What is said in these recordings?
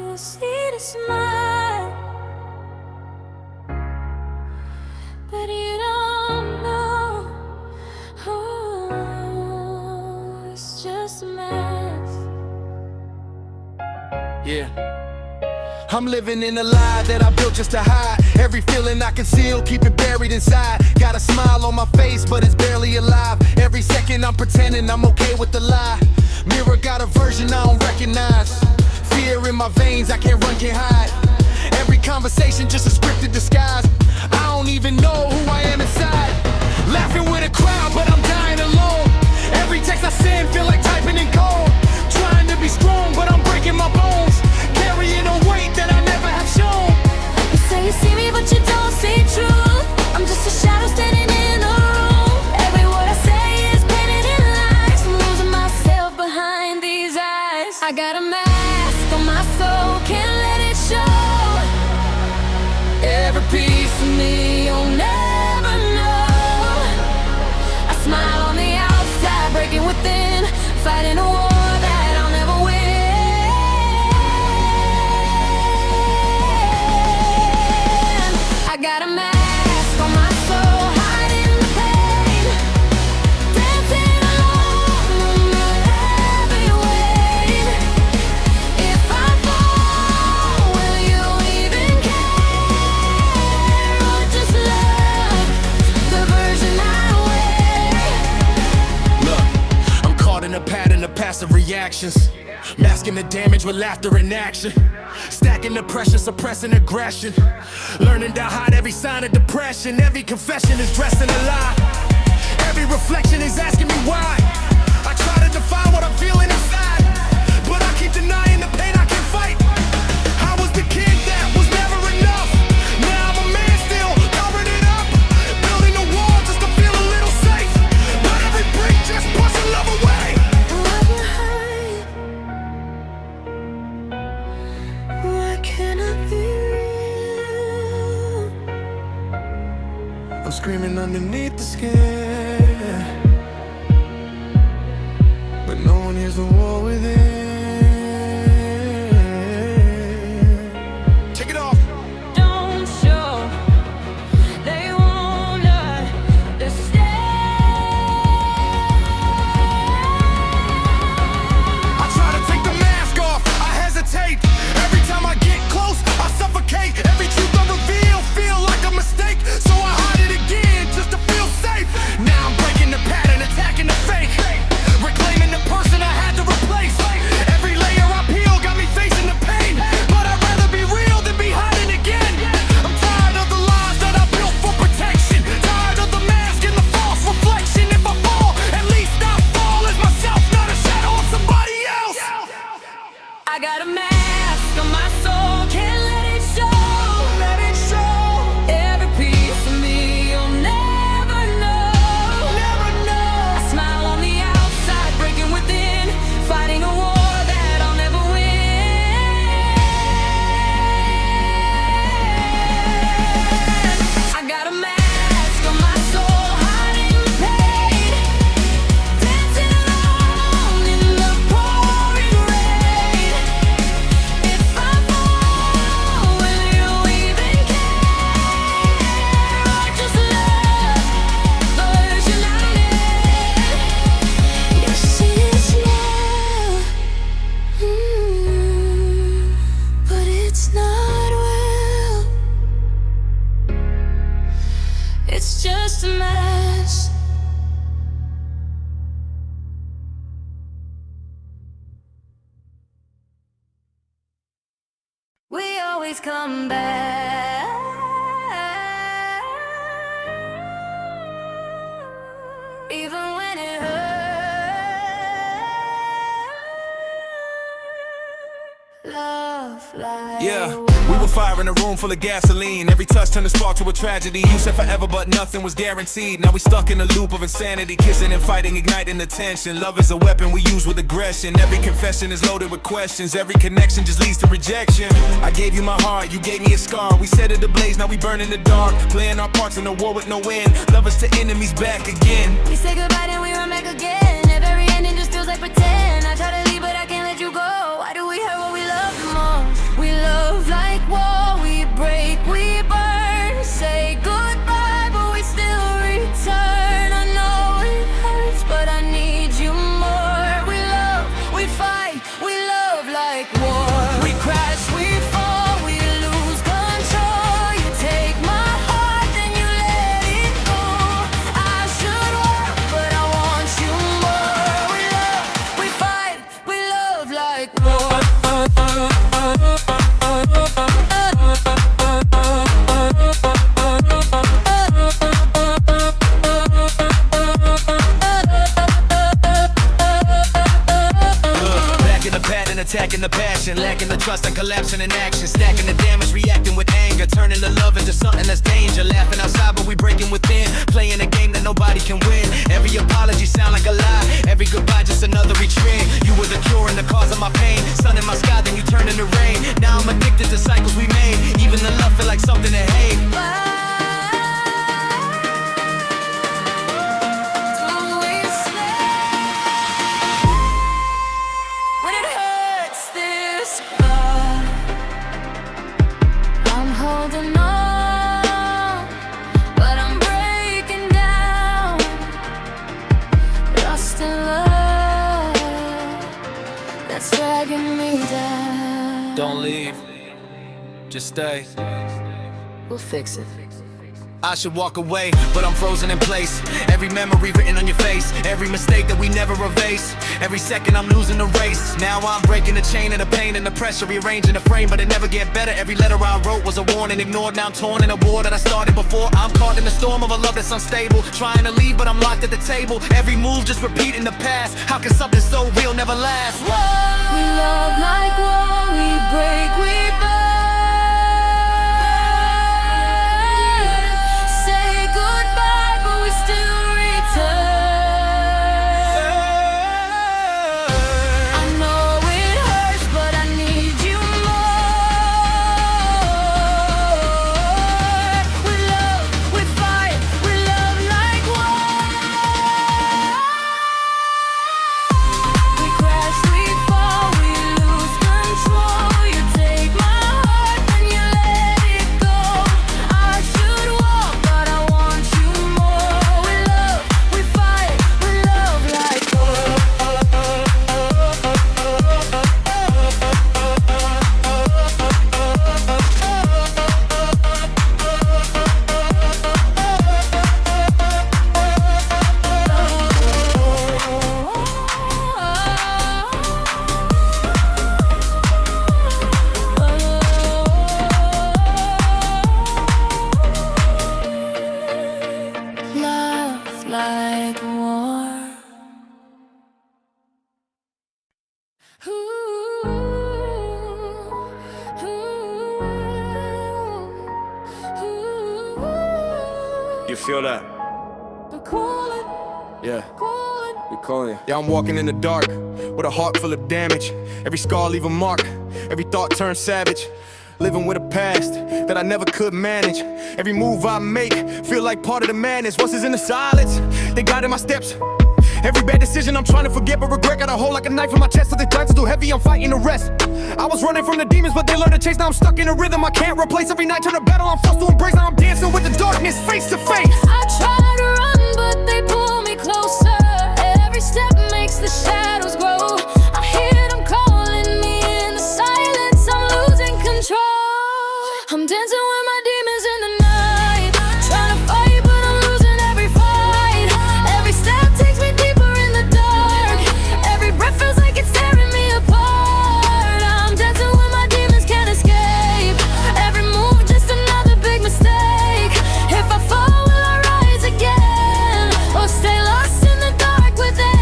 You see the smile, but you don't know. Oh, it's just a mess. Yeah, I'm living in a lie that I built just to hide every feeling I conceal, keep it buried inside. Got a smile on my face, but it's barely alive. Every second I'm pretending I'm okay with the lie. Mirror got a version I don't recognize. Fear in my veins, I can't run, can't hide. Every conversation just a scripted disguise. I don't even know who I am inside. Laughing with a crowd, but I'm dying alone. Every text I send feel like typing in code. Trying to be strong, but I'm breaking my bones. Carrying a weight that I never have shown. You say you see me, but you don't see truth. I'm just a shadow standing in the room. Every word I say is painted in lies. I'm losing myself behind these eyes. I got a mask on my soul, can't let it show. Every piece of me you'll never know. I smile on the outside, breaking within, fighting a war that I'll never win. I got a mask on my soul, hiding the pain, dancing alone on the heavy weight. If I fall, will you even care, or just love the version I wear? Look, I'm caught in a pattern of passive reactions, masking the damage with laughter and action. Stacking the pressure, suppressing aggression. Learning to hide every sign of depression. Every confession is dressed in a lie. Every reflection is asking me why. I try to define what I'm feeling inside, but I keep denying the pain I can't fight. I was the kid that was never enough. Now I'm a man still covering it up, building a wall just to feel a little safe. But every brick just pushes love away. Why you hide? Why can't I be real? I'm screaming underneath the skin, but no one hears the war within. Take it off. Don't show, they won't understand. I try to take the mask off, I hesitate. Every time I get close, I suffocate. Every truth I reveal feel like a mistake, so I hide it again just to feel safe. Now I'm breaking the pattern, attacking the fake, reclaiming the person I had to replace. Every layer I peel got me facing the pain, but I'd rather be real than be hiding again. I'm tired of the lies that I built for protection, tired of the mask and the false reflection. If I fall, at least I fall as myself, not a shadow of somebody else. I got a mask on my soul, can't let it show. Let it show. Every piece of me you'll never know. Never know. I smile on the outside, breaking within, fighting a war that I'll never win. I got a mask on my soul, hiding the pain, dancing alone in the pouring rain. If I fall, will you even care, or just love the version I am? You see it's love, but it's not real. It's just a mess. We always come back, even when it hurts. Love like Yeah, we were fire in a room full of gasoline. Every touch turned a spark to a tragedy. You said forever, but nothing was guaranteed. Now we stuck in a loop of insanity, kissing and fighting, igniting the tension. Love is a weapon we use with aggression. Every confession is loaded with questions. Every connection just leads to rejection. I gave you my heart, you gave me a scar. We set it ablaze, now we burn in the dark, playing our parts in a war with no end. Lovers to enemies, back again. we say goodbye, then we run back again. Every ending just feels like pretend. I try to leave, but I can't let you go. attacking the passion, lacking the trust and collapsing in action, stacking the damage, reacting with anger, turning the love into something that's danger. Laughing outside but we breaking within, playing a game that nobody can win. Every apology sound like a lie, every goodbye just another retreat. You were the cure and the cause of my pain, sun in my sky then you turn into rain. Now I'm addicted to cycles we made, even the love feel like something to hate. Holding on, but I'm breaking down. Lost in love, that's dragging me down. Don't leave, just stay. We'll fix it. I should walk away, but I'm frozen in place. Every memory written on your face, every mistake that we never erase. Every second I'm losing the race. Now I'm breaking the chain of the pain and the pressure, rearranging the frame, but it never get better. Every letter I wrote was a warning, ignored. Now I'm torn in a war that I started before. I'm caught in the storm of a love that's unstable, trying to leave but I'm locked at the table. Every move just repeating the past. How can something so real never last? We love like war, we break, we burn. Like war. You feel that? We're calling. Yeah. Calling. We calling you. Yeah, I'm walking in the dark with a heart full of damage. Every scar leave a mark, every thought turns savage. Living with a past that I never could manage. Every move I make feel like part of the madness. Voices in the silence, they guided my steps. Every bad decision I'm trying to forget, but regret got a hole like a knife in my chest. Something times too heavy, I'm fighting the rest. I was running from the demons, but they learned to chase. Now I'm stuck in a rhythm I can't replace. Every night turn to battle, I'm forced to embrace. Now I'm dancing with the darkness face to face. I try to run, but they pull me closer. Every step makes the shadows grow. I hear them calling me in the silence. I'm losing control. I'm dancing with my demons in the night, trying to fight, but I'm losing every fight. Every step takes me deeper in the dark. Every breath feels like it's tearing me apart. I'm dancing with my demons, can't escape. Every move just another big mistake. If I fall, will I rise again, or stay lost in the dark with them?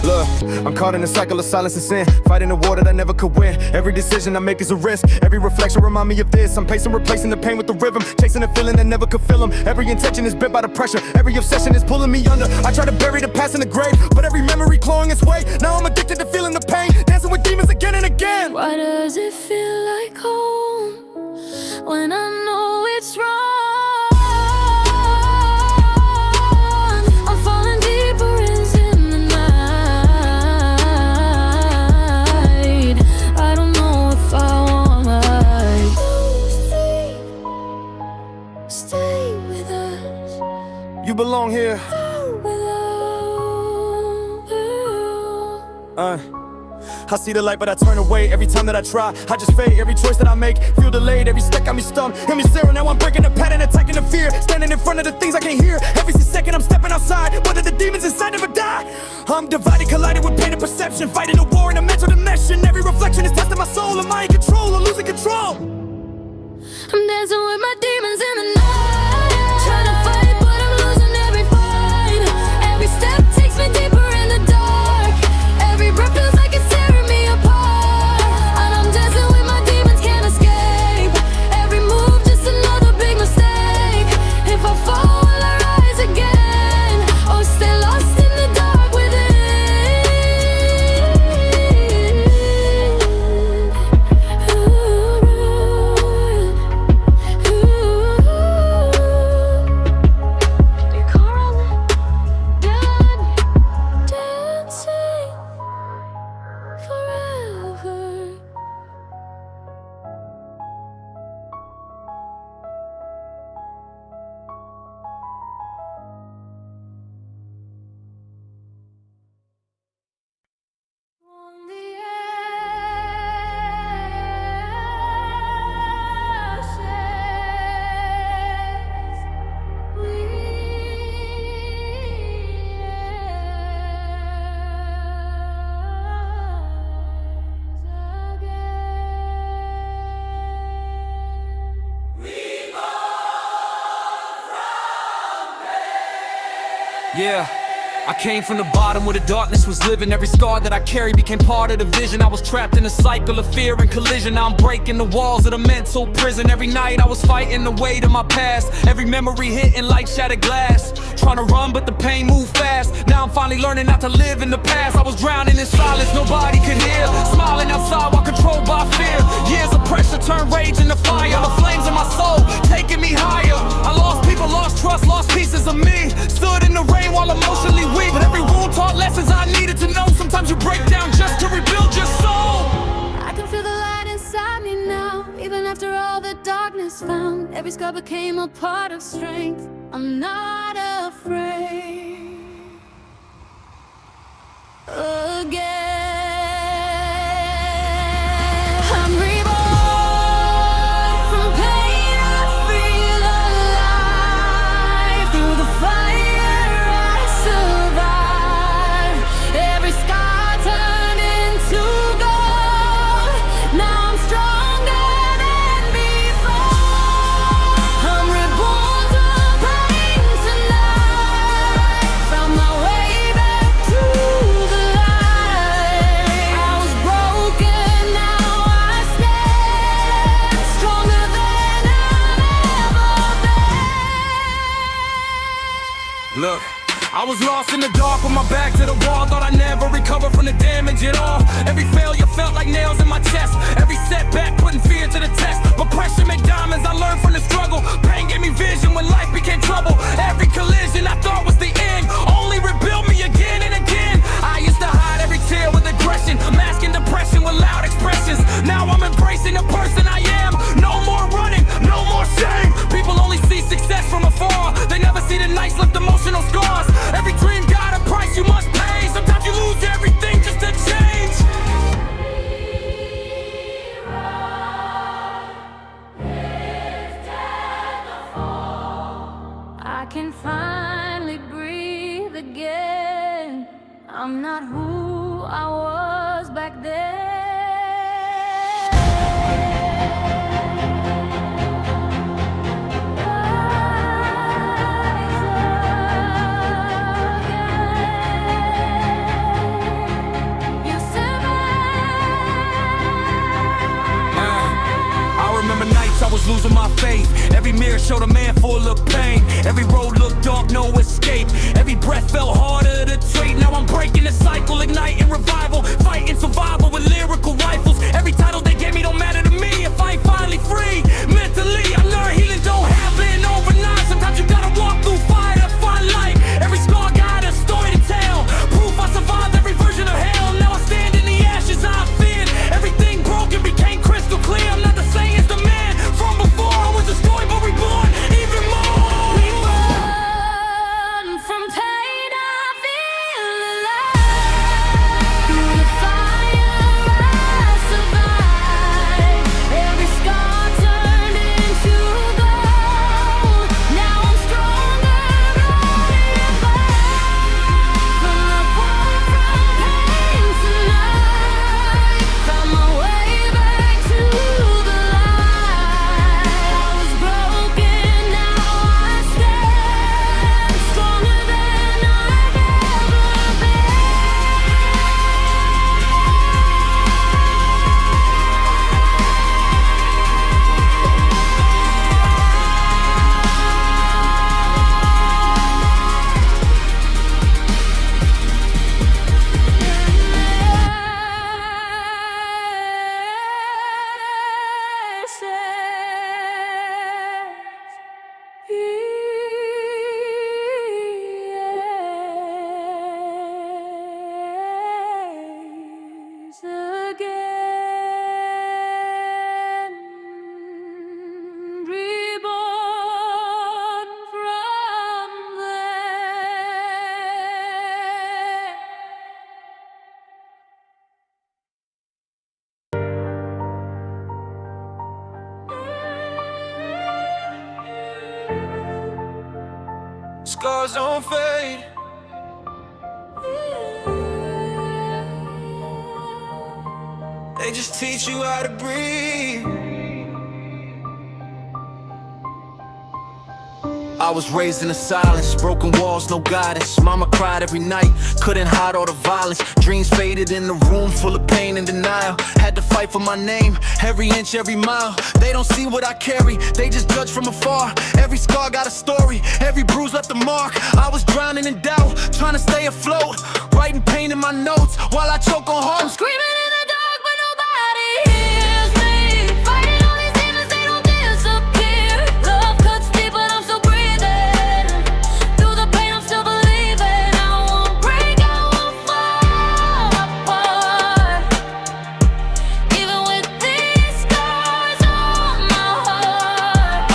Look, I'm caught in a cycle of silence and sin, fighting a war that I never could win. Every decision I make is a risk, every reflection remind me of this. I'm pacing, replacing the pain with the rhythm, chasing a feeling that never could fill them. Every intention is bent by the pressure, every obsession is pulling me under. I try to bury the past in the grave, but every memory clawing its way. Now I'm addicted to feeling the pain, dancing with demons again and again. Why does it feel like home when I know it's wrong? I'm falling deeper in the night. I don't know if I wanna stay with us. You belong here. I see the light, but I turn away every time that I try. I just fade every choice that I make. Feel delayed, every step got me stumped. Hear me staring, now I'm breaking the pattern, attacking the fear. Standing in front of the things I can't hear. Every second I'm stepping outside, whether the demons inside never die. I'm divided, collided with pain and perception, fighting a war in a mental dimension. Every reflection is testing my soul. Am I in control or losing control? I'm dancing with my demons in the night, trying to fight, but I'm losing every fight. Every step takes me deeper in the dark. Every breath feels Yeah, I came from the bottom where the darkness was living. Every scar that I carry became part of the vision. I was trapped in a cycle of fear and collision. Now I'm breaking the walls of the mental prison. Every night I was fighting the weight of my past. Every memory hitting like shattered glass. Trying to run but the pain moved fast. Now I'm finally learning not to live in the past. I was drowning in silence, nobody could hear. Smiling outside while controlled by fear. Years of pressure turned rage into fire. The flames in my soul taking me higher. I lost people, lost trust, lost pieces of me. Stood in the rain while emotionally weak. But every wound taught lessons I needed to know. Sometimes you break down just to rebuild your soul. I can feel the light inside me now. Even after all the darkness found, every scar became a part of strength. I'm not afraid again. I'm reborn from pain. I feel alive. Through the fire I survive. Every scar turned into gold. Now I'm stronger than before. I'm reborn from pain tonight. Found my way back to the light. I was broken, now I stand stronger than I've ever been. Look, I was lost in the dark with my back to the wall. Thought I'd never recover from the damage at all. Every failure felt like nails in my chest. Every setback putting fear to the test. But pressure made diamonds, I learned from the struggle. Pain gave me vision when life became trouble. Every collision I thought was the end only rebuilt me again and again. I used to hide every tear with aggression, masking depression with loud expressions. Now I'm embracing the person I am. No more running, no more shame. People only see success from afar. They never see the nights left emotional scars. Every dream got a price you must pay. Sometimes you lose everything just to change. I can finally breathe again. I'm not who I was back then. You I remember nights I was losing my faith. Every mirror showed a man full of pain. Every road looked dark, no escape. Every breath felt harder to take. Now I'm breaking the cycle, igniting revival. Fighting survival with lyrical rifles. Every title they gave me don't matter to me if I ain't finally free. Mentally, I learned healing don't happen overnight. Sometimes you gotta walk through fire to find light. Every scar got a story to tell. Proof I survived every version of hell. Now I stand in the ashes I feared. Everything broken became crystal clear. I'm not the same as the man from before. I was destroyed but reborn even more. Run from pain, I feel alive. Through the fire I survive. Every scar turned into gold. Now I'm stronger, ready to fight. From the point from pain tonight. Found my way back to the light. I was broken, now I stand stronger than I've ever been. Reborn from there. Scars don't fade. They just teach you how to breathe. I was raised in the silence, broken walls, no guidance. Mama cried every night, couldn't hide all the violence. Dreams faded in the room full of pain and denial. Had to fight for my name, every inch, every mile. They don't see what I carry, they just judge from afar. Every scar got a story, every bruise left a mark. I was drowning in doubt, trying to stay afloat, writing pain in my notes while I choke on hope. I'm screaming in the dark, but nobody hears me. Fighting all these demons, they don't disappear. Love cuts deep, but I'm still breathing. Through the pain, I'm still believing. I won't break, I won't fall apart. Even with these scars on my heart.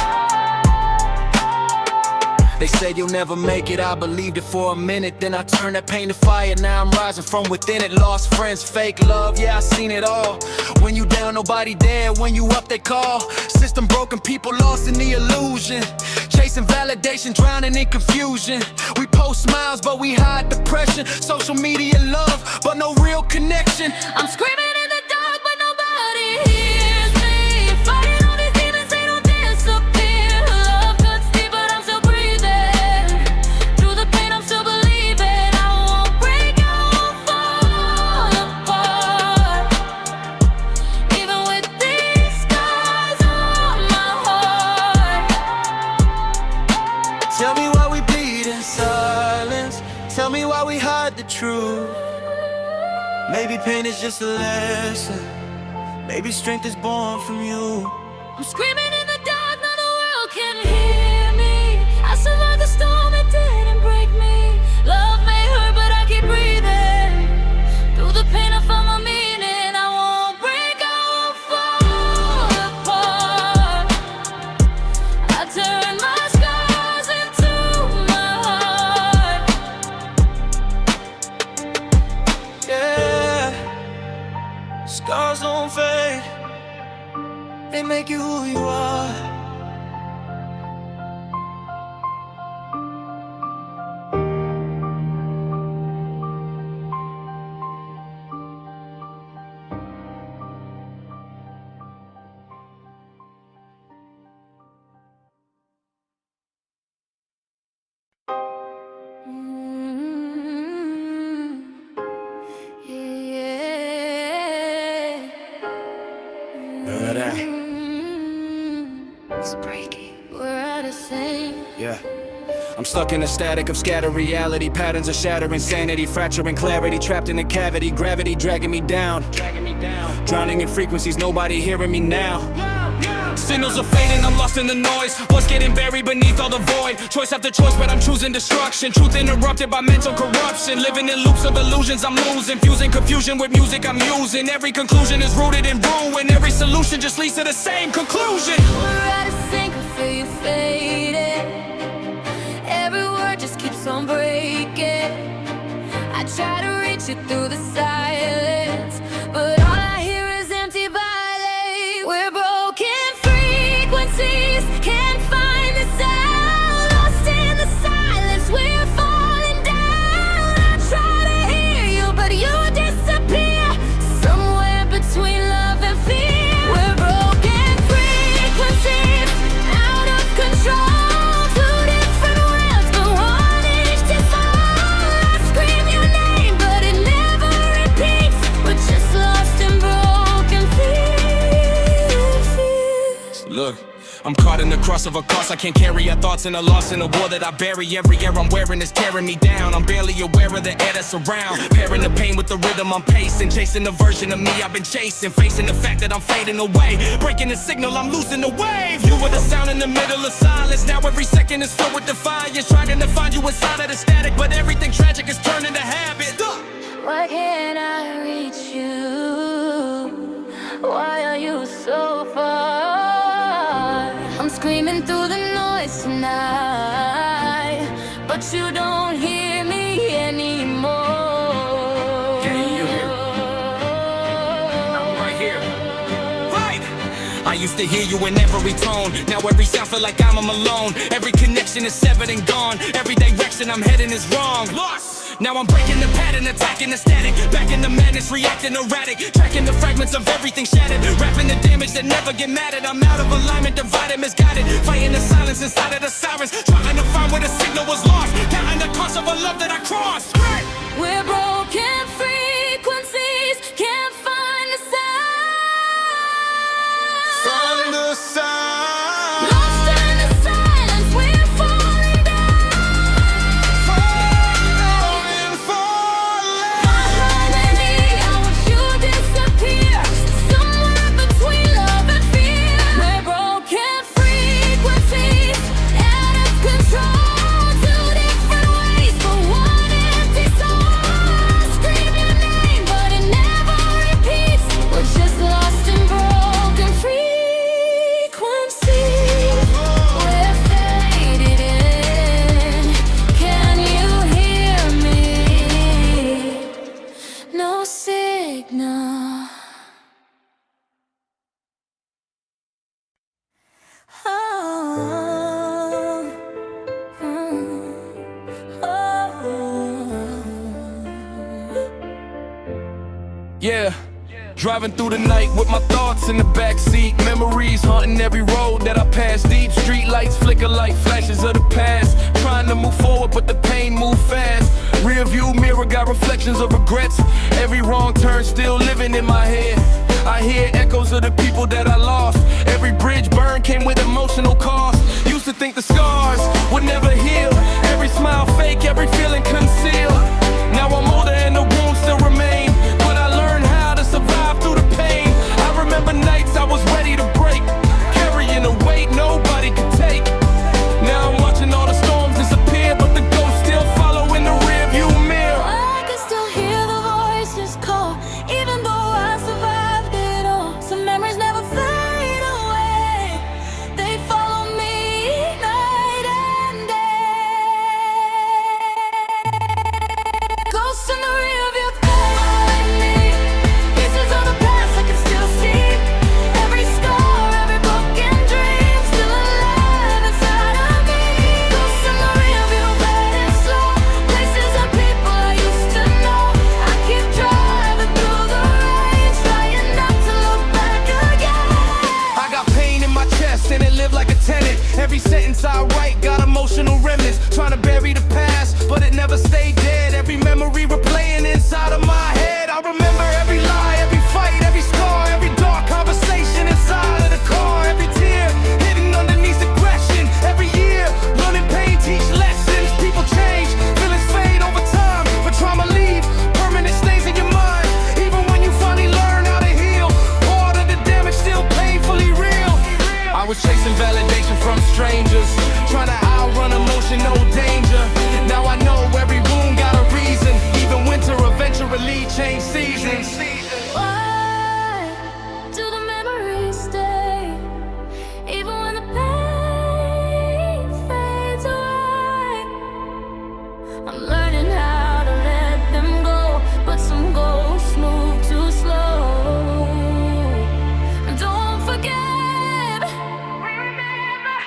They said you'll never make it, I believed it for a minute. Then I turned that pain to fire, now I'm rising from within it. Lost friends, fake love, yeah, I seen it all. When you down, nobody there, when you up, they call. System broken, people lost in the illusion. Chasing validation, drowning in confusion. We post smiles, but we hide depression. Social media love, but no real connection. I'm screaming in the dark, but nobody hears me. Fighting all these demons, they don't disappear. Love cuts deep, but I'm still breathing. Through the pain, I'm still believing. I won't break, I won't fall apart. Even with these scars on my heart. Tell me why we bleed in silence. Tell me why we hide the truth. Maybe pain is just a lesson. Maybe strength is born from you. I'm screaming in the dark, now the world can hear me. I survived the storm, it didn't break me. Love may hurt, but I keep breathing. Through the pain, I found my meaning. I won't break, I won't fall apart. I turn my scars into my heart. Yeah, scars don't fade, they make you who you are. It's breaking. We're out of sync. Yeah. I'm stuck in a static of scattered reality. Patterns of shattering sanity, fracturing clarity. Trapped in a cavity, gravity dragging me down. Drowning in frequencies, nobody hearing me now. Signals are fading, I'm lost in the noise. What's getting buried beneath all the void? Choice after choice, but I'm choosing destruction. Truth interrupted by mental corruption. Living in loops of illusions I'm losing. Fusing confusion with music I'm using. Every conclusion is rooted in ruin. Every solution just leads to the same conclusion. We're out of sync, I feel you fading. Every word just keeps on breaking. I try to reach it through the silence, but all I hear is empty violence. We're broken frequencies, can't find the sound. Lost in the silence, we're falling down. I try to hear you, but you disappear. Somewhere between love and fear. We're broken frequencies, out of control. Two different worlds, but one each to fall. I scream your name, but it never repeats. We're just lost in broken pieces. Look, I'm caught in the cross of a cross. I can't carry our thoughts in a loss in a war that I bury. Every air I'm wearing is tearing me down. I'm barely aware of the air that's around. Pairing the pain with the rhythm I'm pacing. Chasing the version of me I've been chasing. Facing the fact that I'm fading away. Breaking the signal, I'm losing the wave. You were the sound in the middle of silence. Now every second is filled with defiance. Trying to find you inside of the static, but everything tragic is turning to habit. Why can't I reach you? Why are you so far? I'm screaming through the noise tonight, but you don't hear me anymore. Can you hear me? I'm right here. Right! I used to hear you in every tone. Now every sound feel like I'm alone. Every connection is severed and gone. Every direction I'm heading is wrong. Lost! Now I'm breaking the pattern, attacking the static, back in the madness, reacting erratic, tracking the fragments of everything shattered, rapping the damage that never get mad at. I'm out of alignment, divided, misguided, fighting the silence inside of the sirens, trying to find where the signal was lost, counting the cost of a love that I crossed. We're broken frequencies, can't find the sound. From the sound, Lost in the silence, we're falling down. falling, falling. My harmony, I watch you disappear, somewhere between love and fear. We're broken frequencies, out of control, two different ways, but one empty soul. Scream your name, but it never repeats. We're just lost in broken frequencies. We're faded in. Can you hear me? No signal. Oh, Yeah, driving through the night with my thoughts in the backseat. Memories haunting every road that I pass. Deep street lights flicker like flashes of the past. Trying to move forward, but the pain move fast. Rear view mirror got reflections of regrets. Every wrong turn still living in my head. I hear echoes of the people that I lost. Every bridge burned came with emotional cost. Used to think the scars would never heal. Every smile fake, every feeling concealed. Now I'm older and the wounds still remain, but I learned how to survive through the pain. I remember nights I was ready to break, carrying a weight nobody could take. Now I'm watching all the storms disappear, but the ghosts still follow in the rearview mirror. I can still hear the voices call, even though I survived it all. Some memories never fade away, they follow me night and day. Ghosts in the rearview following me, pieces of the past I can still see. Every scar, every broken dream, still alive inside of me. Ghosts in the rearview, riding slow, places and people I used to know. I keep driving through the rain, trying not to look back again. I got pain in my chest and it lived like a tenant. Every sentence I write got emotional remnants. Trying to bury the past, but it never stayed dead. Every memory replaying inside of my head. I remember every lie, every fight, every scar, every dark conversation inside of the car. Every tear hidden underneath aggression. Every year learning pain teach lessons. People change, feelings fade over time, but trauma leave permanent stains in your mind. Even when you finally learn how to heal, part of the damage still painfully real. I was chasing validation from strangers, trying to outrun emotion, no danger. Now I know every wound got a reason. Even winter eventually changed seasons. Why do the memories stay, even when the pain fades away? I'm learning how to let them go, but some ghosts move too slow. Don't forget, remember,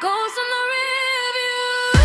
ghosts in the rearview.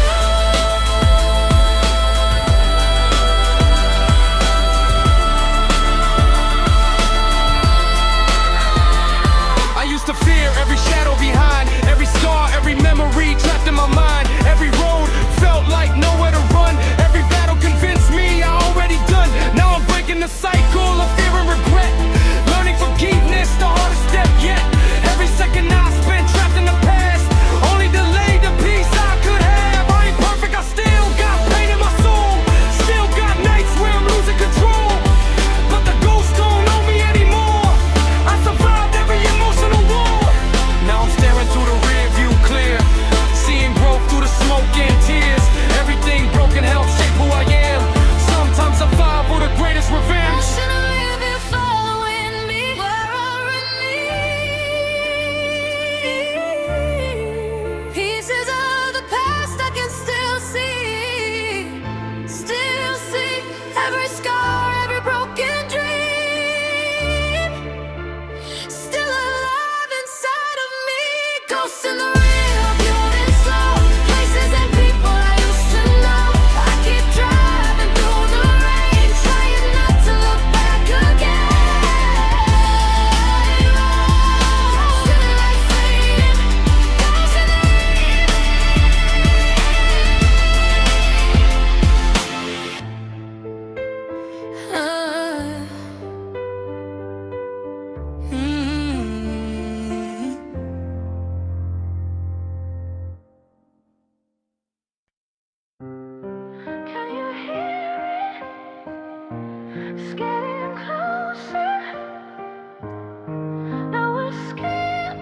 It's getting closer. No escape.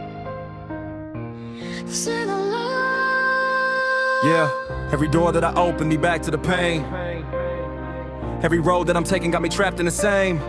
Sing along. Yeah, every door that I open, lead back to the pain. Every road that I'm taking got me trapped in the same.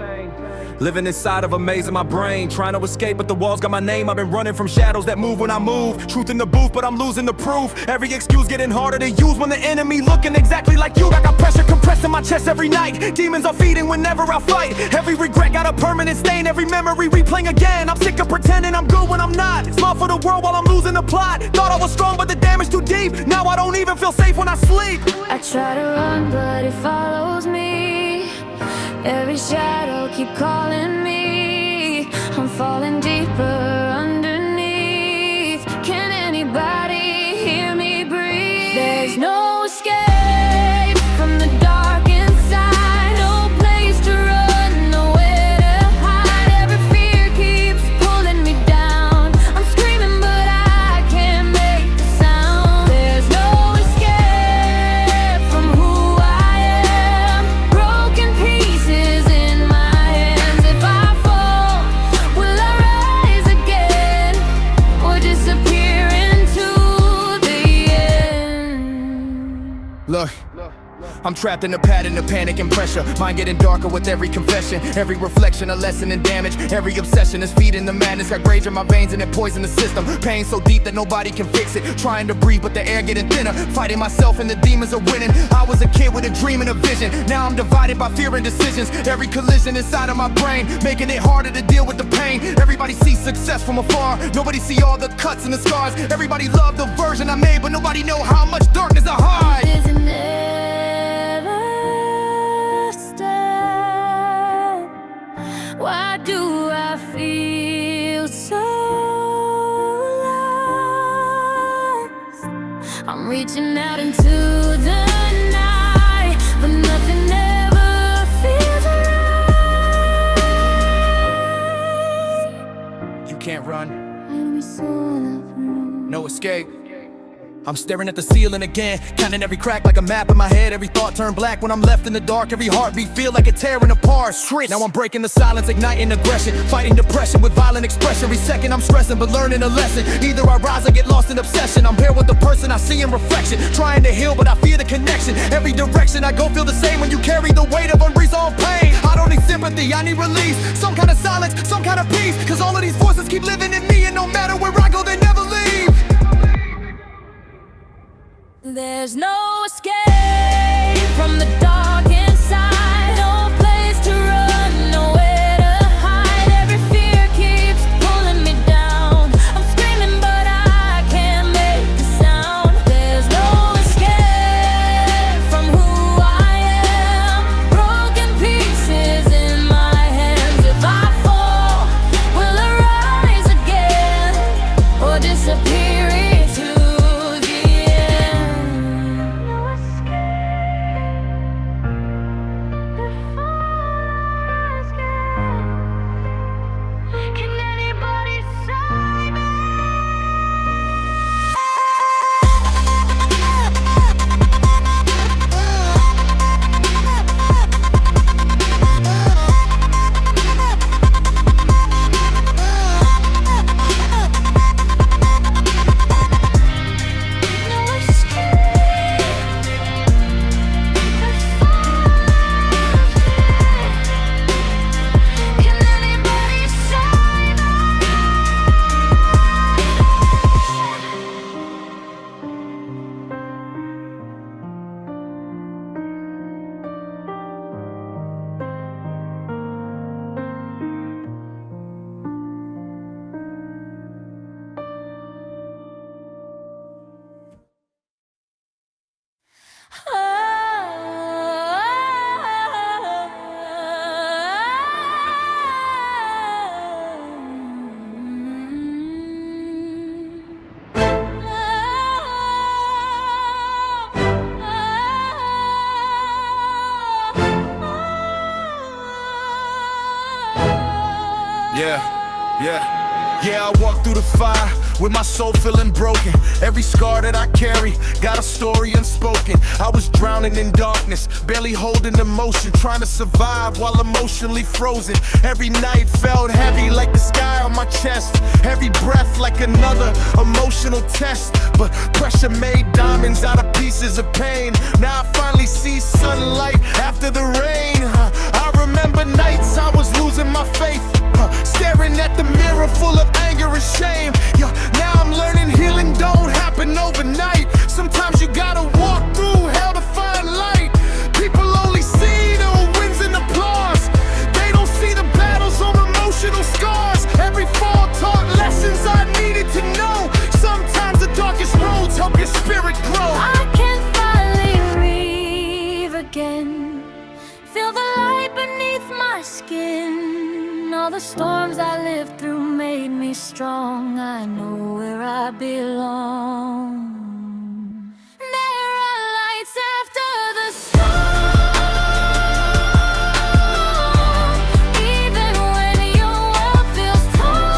Living inside of a maze in my brain, trying to escape, but the walls got my name. I've been running from shadows that move when I move. Truth in the booth, but I'm losing the proof. Every excuse getting harder to use when the enemy looking exactly like you. I got pressure compressing my chest every night. Demons are feeding whenever I fight. Every regret got a permanent stain. Every memory replaying again. I'm sick of pretending I'm good when I'm not. Smile for the world while I'm losing the plot. Thought I was strong, but the damage too deep. Now I don't even feel safe when I sleep. I try to run, but it follows me. Every shadow keep calling me. I'm falling deeper underneath. Can anybody hear me breathe? There's no escape from the dark inside. No place to run, nowhere to hide. Every fear keeps pulling me down. I'm screaming but I can't make the sound. There's no escape from who I am. Broken pieces in my hands. If I fall, will I rise again or disappear into the end? Look, I'm trapped in a pattern of panic and pressure. Mind getting darker with every confession. Every reflection a lesson in damage. Every obsession is feeding the madness. Got rage in my veins and it poisoned the system. Pain so deep that nobody can fix it. Trying to breathe but the air getting thinner. Fighting myself and the demons are winning. I was a kid with a dream and a vision. Now I'm divided by fear and decisions. Every collision inside of my brain, making it harder to deal with the pain. Everybody sees success from afar. Nobody see all the cuts and the scars. Everybody love the version I made, but nobody know how much darkness I hide. Does it never stop? Why do I feel so lost? I'm reaching out into the night, but nothing ever feels right. You can't run, And we saw the room. no escape. I'm staring at the ceiling again, counting every crack like a map in my head. Every thought turned black when I'm left in the dark. Every heartbeat feel like it's tearing apart. Now I'm breaking the silence, igniting aggression, fighting depression with violent expression. Every second I'm stressing but learning a lesson. Either I rise or get lost in obsession. I'm here with the person I see in reflection, trying to heal but I fear the connection. Every direction I go feel the same when you carry the weight of unresolved pain. I don't need sympathy, I need release. Some kind of silence, some kind of peace. Cause all of these voices keep living in me, and no matter where I go they never leave. There's no escape from the dark inside. No place to run, nowhere to hide. Every fear keeps pulling me down. I'm screaming but I can't make a sound. There's no escape from who I am. Broken pieces in my hands. If I fall, will I rise again or disappear into the end? No escape. Can anybody save me? No escape. Can anybody save me? Yeah, I walk through the fire, with my soul feeling broken. Every scar that I carry got a story unspoken. I was drowning in darkness, barely holding emotion, trying to survive while emotionally frozen. Every night felt heavy like the sky on my chest, every breath like another emotional test. But pressure made diamonds out of pieces of pain. Now I finally see sunlight after the rain. I remember nights I was losing my faith, staring at the mirror full of anger and shame. Now I'm learning healing don't happen overnight. Sometimes you gotta walk through hell to find light. People only see the wins and applause, they don't see the battles on emotional scars. Every fall taught lessons I needed to know. Sometimes the darkest roads help your spirit grow. I can finally breathe again, feel the light beneath my skin. All the storms I lived through made me strong. I know where I belong. There are lights after the storm, even when your world feels torn.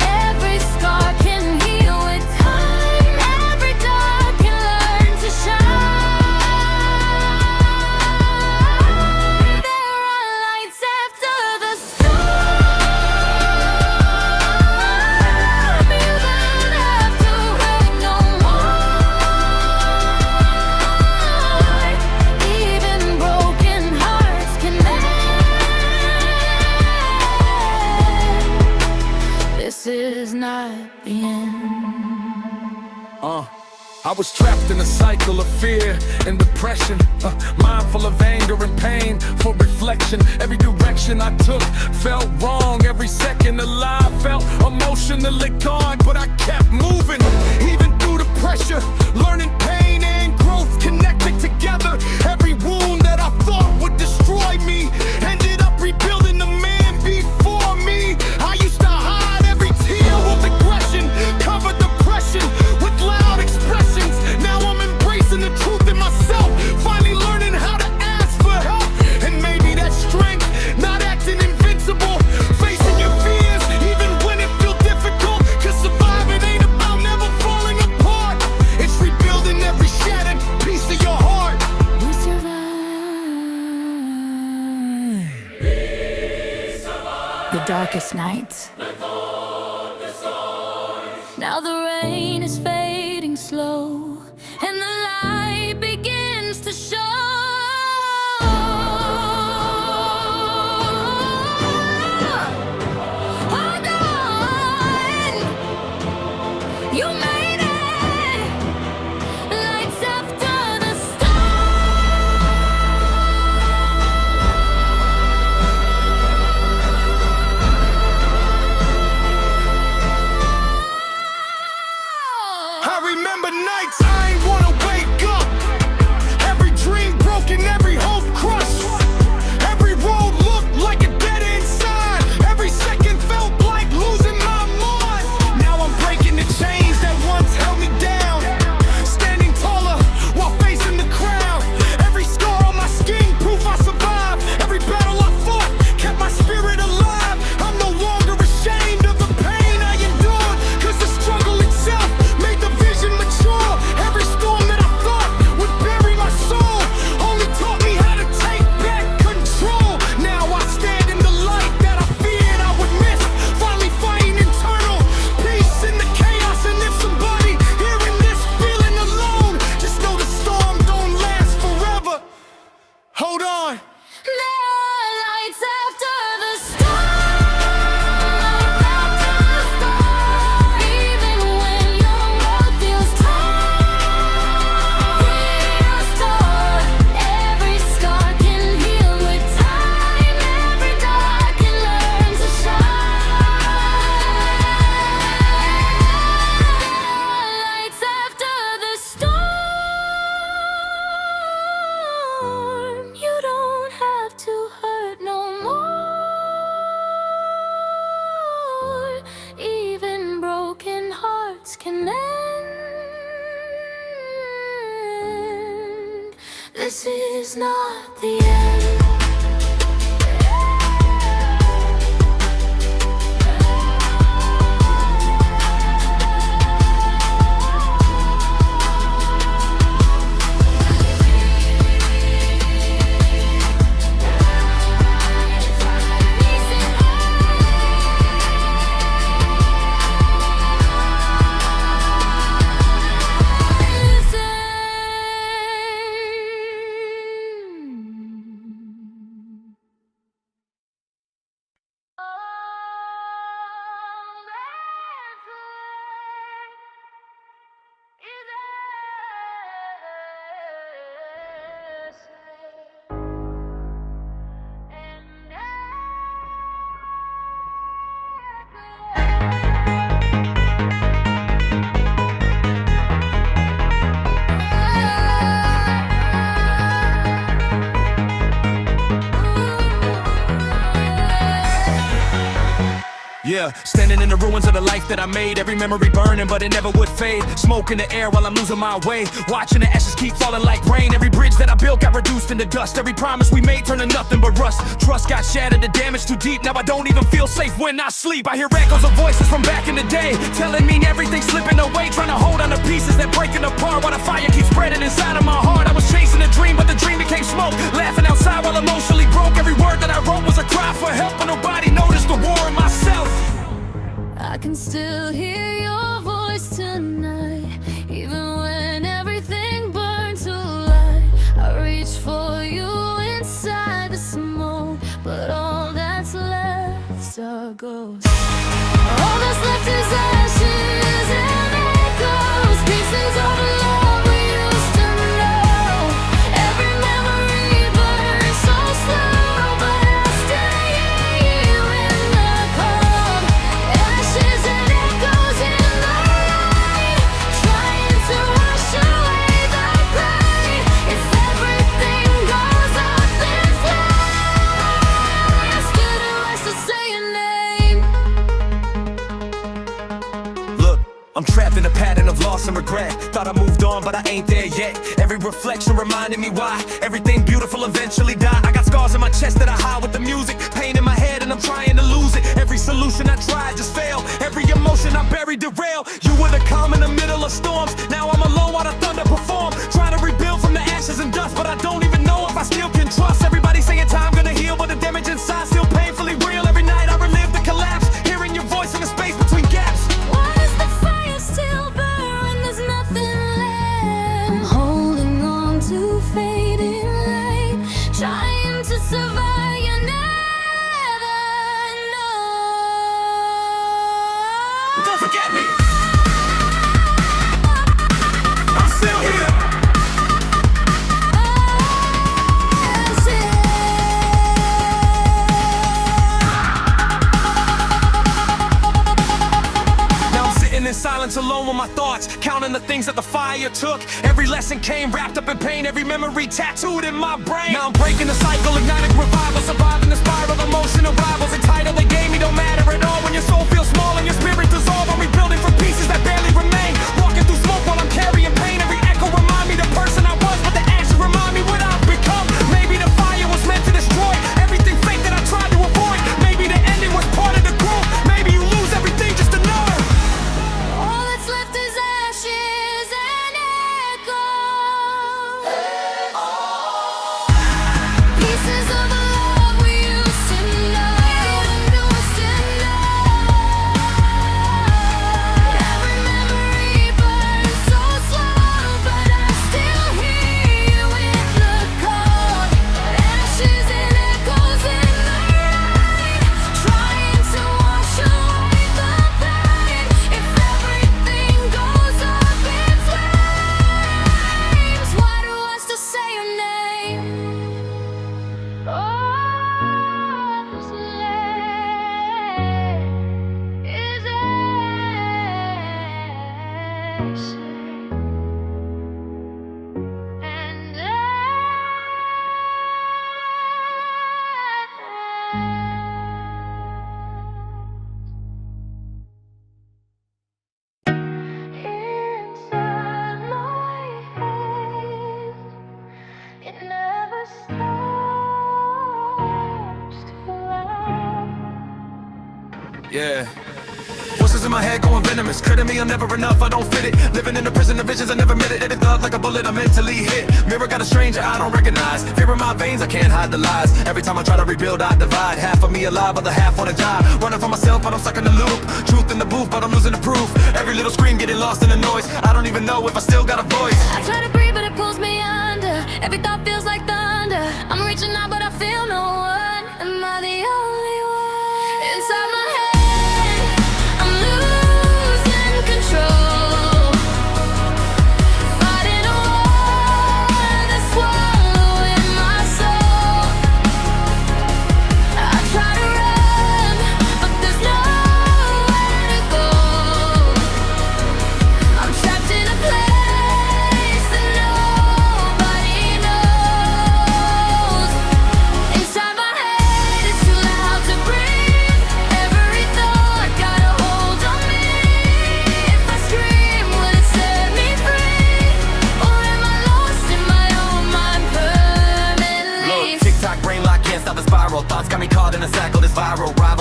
Every scar can heal with time, every dark can learn to shine. There are lights after the storm. You don't have to hurt no more. Even broken hearts can mend. This is not the end. I was trapped in a cycle of fear and depression, mindful of anger and pain for reflection. Every direction I took felt wrong, every second alive felt emotionally gone. But I kept moving, even through the pressure, learning pain and growth connected together. Every wound that I thought would destroy me ended up rebuilding the man before me. I used to hide every tear with aggression, covered depression with loud expressions. Now I'm embracing the truth in myself, finally learning how to ask for help. And maybe that's strength, not acting invincible, facing your fears even when it feels difficult. Cause surviving ain't about never falling apart, it's rebuilding every shattered piece of your heart. We survive the darkest nights. Now the rain is fading slow, and the light begins to show. Hold on, you made it. Lights after the I remember nights I ain't wanna wake up, every dream broken, every hope crushed. Every road looked like a dead end sign, every second felt like losing my mind. Now I'm breaking the chains that once held me down, standing taller while facing the crowd. Every scar on my skin, proof I survived. Every battle I fought kept my spirit alive. I'm no longer ashamed of the pain I endured, cause the struggle itself made the vision mature. Every storm that I thought would bury my soul only taught me how to take back control. Now I stand in the light that I feared I would miss, finally finding internal peace in the chaos. And if somebody hearing this feeling alone, just know the storm don't last forever. Hold on. There are lights after the storm, even when your world feels torn. Restored, every scar can heal with time, every dark can learn to shine. Lights after the storm, you don't have to hurt no more. Even broken hearts can mend. This is not the end. Yeah, standing in the ruins of the life that I made. Every memory burning, but it never would fade. Smoke in the air while I'm losing my way. Watching the ashes keep falling like rain. Every bridge that I built got reduced into dust. Every promise we made turned to nothing but rust. Trust got shattered, the damage too deep. Now I don't even feel safe when I sleep. I hear echoes of voices from back in the day, telling me everything's slipping away. Trying to hold on to pieces that breaking apart, while the fire keeps spreading inside of my heart. I was chasing a dream, but the dream became smoke. Laughing outside while emotionally broke. Every word that I wrote was a cry for help, but nobody noticed the war in myself. I can still hear your voice tonight, even when everything burns to light. I reach for you inside the smoke, but all that's left are ghosts. All that's left is ashes and echoes, pieces of a love we used to know. Every memory burns so slow, but I stay here in the cold. Ashes and echoes in the rain, trying to wash away the pain. If everything goes up in flames, did it last to say your name? Look, I'm trapped in a pattern of loss and regret. Thought I moved on, but I ain't there yet. Every reflection reminding me why everything beautiful eventually die. I got scars in my chest that I hide with the music, pain in my head and I'm trying to lose it. Every solution I tried just failed. Every emotion I buried derailed. You were the calm in the middle of storms. Now I'm alone while the thunder perform. Trying to rebuild from the ashes and dust, but I don't even know if I still can trust. Everybody saying time gonna heal, but the damage inside still painfully real. Every night I relive the collapse, hearing your voice in the space between gaps. Why does the fire still burn when there's nothing left? I'm holding on to fading light, trying to survive. You never know. Don't forget me. I'm still here. Now I'm sitting in silence alone with my thoughts, counting the things that the fire took. Every lesson came wrapped up in pain, every memory tattooed in my brain. Now I'm breaking the cycle, igniting revival, surviving the spiral, emotional rivals. The title they gave me don't matter at all when your soul feels small and your spirit dissolve. I'm rebuilding from pieces that barely remain, walking through smoke while I'm carrying pain. Every echo remind me the person I was, but the ashes remind me what I've become. Maybe the fire was meant to destroy everything fake that I tried to avoid. Maybe the ending was part of the growth. Maybe you lose everything just to know. All that's left is ashes and echoes, pieces of a love we used to know. Every memory burns so slow, but I still hear you in the cold. Ashes and echoes in the rain, trying to wash away the pain. If everything goes up in flames, why do I still say your name? All that's left is ashes and inside my head, it never stops to laugh. Yeah. Voices in my head going venomous, credit me, I'm never enough, I don't fit it. Living in a prison of visions, I never met it. It thought like a bullet, I'm mentally hit. Mirror got a stranger I don't recognize. Fear in my veins, I can't hide the lies. Every time I try to rebuild, I divide. Half of me alive, other half wanna die. Running for myself, but I'm stuck in the loop. Truth in the booth, but I'm losing the proof. Every little scream getting lost in the noise. I don't even know if I still got a voice. I try to breathe, but it pulls me under. Every thought feels like thunder. I'm reaching out, but I feel no one. Am I the only one? Inside my head, I'm losing control, fighting a war that's swallowing my soul. I try to run, but there's nowhere to go. I'm trapped in a place that nobody knows. Inside my head, it's too loud.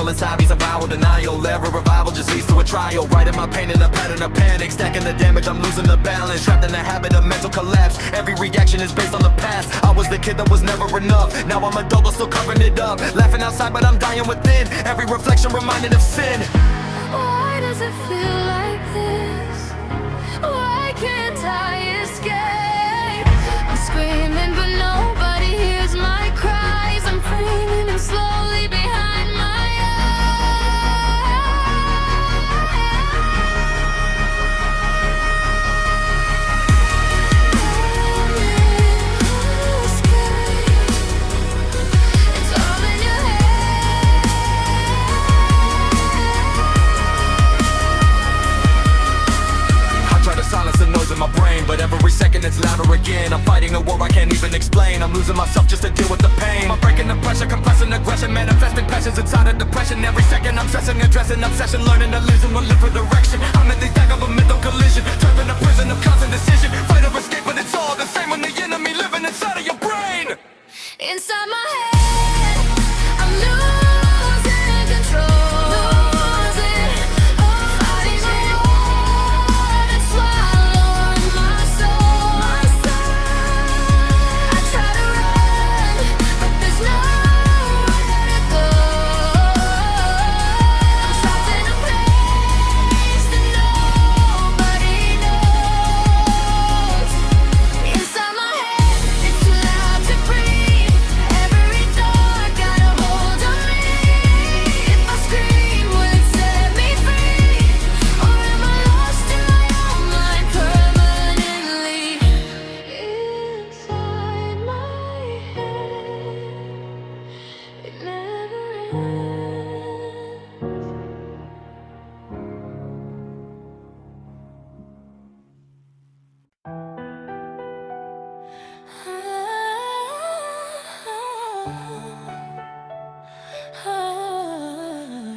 survival inside me, survival denial. Every revival just leads to a trial. Writing my pain in a pattern of panic, stacking the damage, I'm losing the balance. Trapped in a habit of mental collapse. Every reaction is based on the past. I was the kid that was never enough. Now I'm adult, but still covering it up. Laughing outside, but I'm dying within. Every reflection reminded of sin. Why does it feel like this? Why can't I escape? I'm screaming but nobody hears my cries. I'm fading and slowly behind my in my brain, but every second it's louder again. I'm fighting a war I can't even explain. I'm losing myself just to deal with the pain. I'm breaking the pressure, compressing aggression, manifesting passions inside of depression. Every second I'm stressing, addressing obsession, learning to listen, will live for direction. I'm in the back of a mental collision, trapped in a prison of constant decision. Fight or escape, but it's all the same when the enemy living inside of your brain. inside my head. I'm losing control.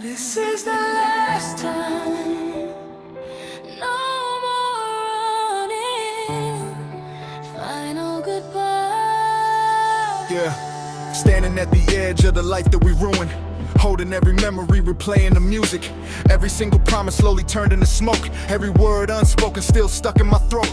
This is the last time. No more running. Final goodbye. Yeah, standing at the edge of the life that we ruined. Holding every memory, replaying the music. Every single promise slowly turned into smoke. Every word unspoken still stuck in my throat.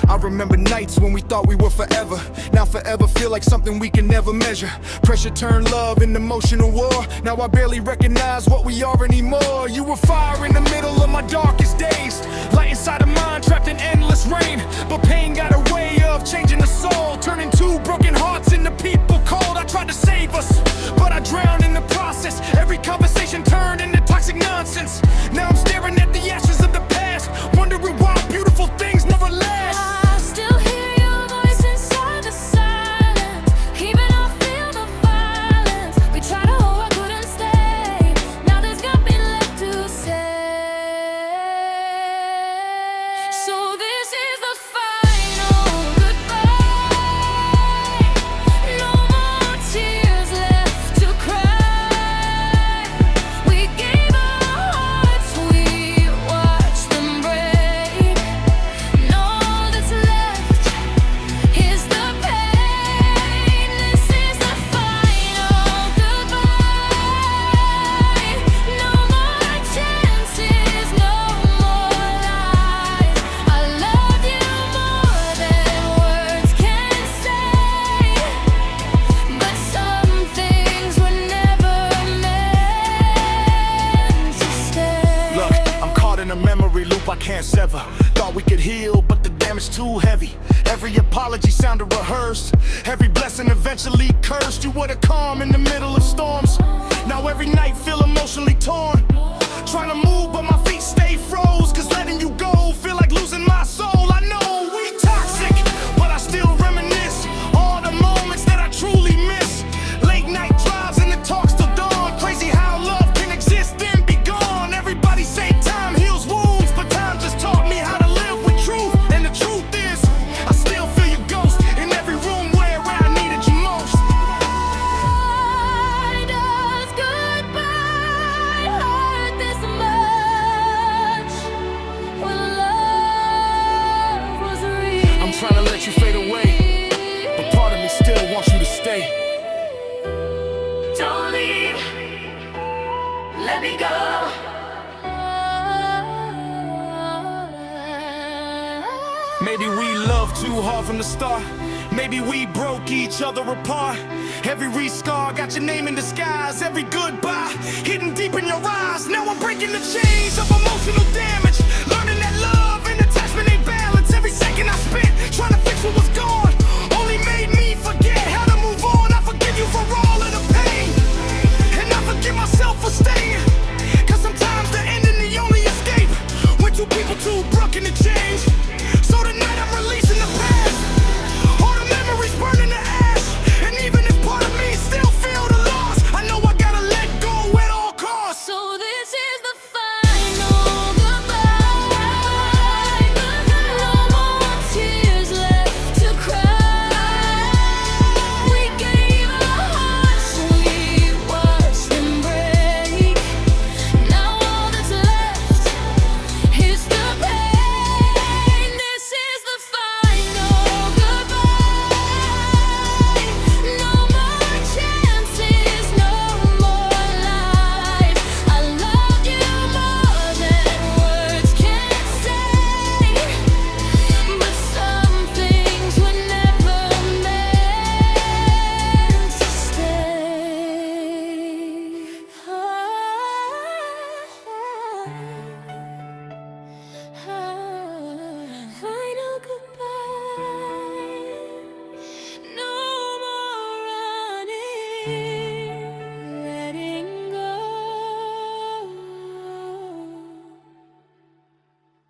I remember nights when we thought we were forever. Now forever feel like something we can never measure. Pressure turned love into emotional war. Now I barely recognize what we are anymore. You were fire in the middle of my darkest days, light inside a mind trapped in endless rain. But pain got a way of changing the soul, turning two broken hearts into people cold. I tried to save us, but I drowned in the process. Every conversation turned into toxic nonsense. Now I'm staring at the ashes of the past, wondering why beautiful things never last. I still hear your voice inside the silence. Even I feel the violence. We tried to hold, I couldn't stay. Now there's nothing left to say. So this is the final goodbye. No more tears left to cry. We gave our hearts, we watched them break. All that's left is the pain. This is the final goodbye. No more chances, no more lies. I loved you more than words can say. But some things were never meant to stay. Look, I'm caught in a memory loop I can't sever. Thought we could heal, but the damage too heavy. Every apology sounded rehearsed. Every blessing eventually cursed. You were the calm in the middle of storms. Now every night feel emotionally torn. Trying to move, but my feet stay froze. Cause letting you go feel like losing my soul. I know we toxic, but I still reminisce all the moments that I truly miss. Late night drives and the talks till dawn. Crazy how love can exist and be gone. Everybody say time heals wounds, but time just taught me how to live with truth. And the truth is, I still feel your ghost in every room where I needed you most. Why does goodbye hurt this much when love was real? I'm trying to let you fade away, but part of me still wants you to stay. Don't leave, let me go. Maybe we loved too hard from the start. Maybe we broke each other apart. Every re-scar got your name in disguise. Every goodbye hidden deep in your eyes. Now I'm breaking the chains of emotional damage, learning that love and attachment ain't balance. Every second I spent trying to fix what was gone only made me forget how to move on. I forgive you for all of the pain, and I forgive myself for staying. Cause sometimes the ending the only escape when two people too broken to change. So tonight I'm releasing the past, all the memories burning to ash. And even if part of me still feel the loss, I know I gotta let go at all costs. So this is the final goodbye. No more tears left to cry. We gave our hearts, we watched them break. Now all that's left is the pain. This is the final goodbye. No more chances, no more lies. I loved you more than words can say, but some things were never meant to stay. Final goodbye. No more running.